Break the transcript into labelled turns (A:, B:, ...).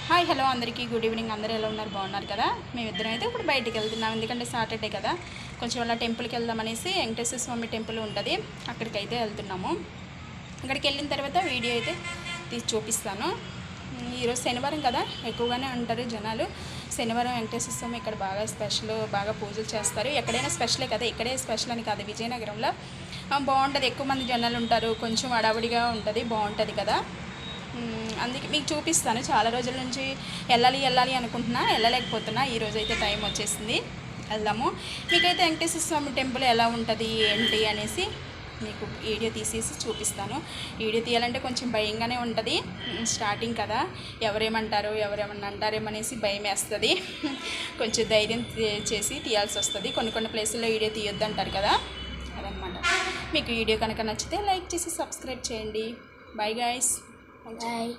A: Hi hello అందరికీ good evening. అందరూ ఎలా ఉన్నారు? బాగున్నారు కదా? మేమిద్దరం అయితే ఇప్పుడు బయటికి వెళ్తున్నాం, ఎందుకంటే సాటర్డే కదా. కొంచెం అలా టెంపుల్కి వెళ్దామనేసి వెంకటేశ్వర స్వామి టెంపుల్ ఉంటుంది, అక్కడికైతే వెళ్తున్నాము. అక్కడికి వెళ్ళిన తర్వాత వీడియో అయితే తీసి చూపిస్తాను. ఈరోజు శనివారం కదా, ఎక్కువగానే ఉంటారు జనాలు. శనివారం వెంకటేశ్వర స్వామి ఇక్కడ బాగా స్పెషల్, బాగా పూజలు చేస్తారు. ఎక్కడైనా స్పెషలే కదా, ఇక్కడే స్పెషల్ అని కాదు, విజయనగరంలో బాగుంటుంది. ఎక్కువ మంది జనాలు ఉంటారు, కొంచెం అడవుడిగా ఉంటుంది, బాగుంటుంది కదా. అందుకే మీకు చూపిస్తాను. చాలా రోజుల నుంచి వెళ్ళాలి అనుకుంటున్నా, వెళ్ళలేకపోతున్నా. ఈరోజు అయితే టైం వచ్చేసింది, వెళ్దాము. మీకైతే వెంకటేశ్వర స్వామి టెంపుల్ ఎలా ఉంటుంది ఏంటి అనేసి మీకు వీడియో తీసేసి చూపిస్తాను. వీడియో తీయాలంటే కొంచెం భయంగానే ఉంటుంది, స్టార్టింగ్ కదా. ఎవరేమంటారు, ఎవరేమన్నా అంటారేమనేసి భయం వేస్తుంది. కొంచెం ధైర్యం చేసి తీయాల్సి వస్తుంది. కొన్ని ప్లేసుల్లో వీడియో తీయొద్దు అంటారు కదా, అదనమాట. మీకు వీడియో కనుక నచ్చితే లైక్ చేసి సబ్స్క్రైబ్ చేయండి. Bye guys.
B: Bye.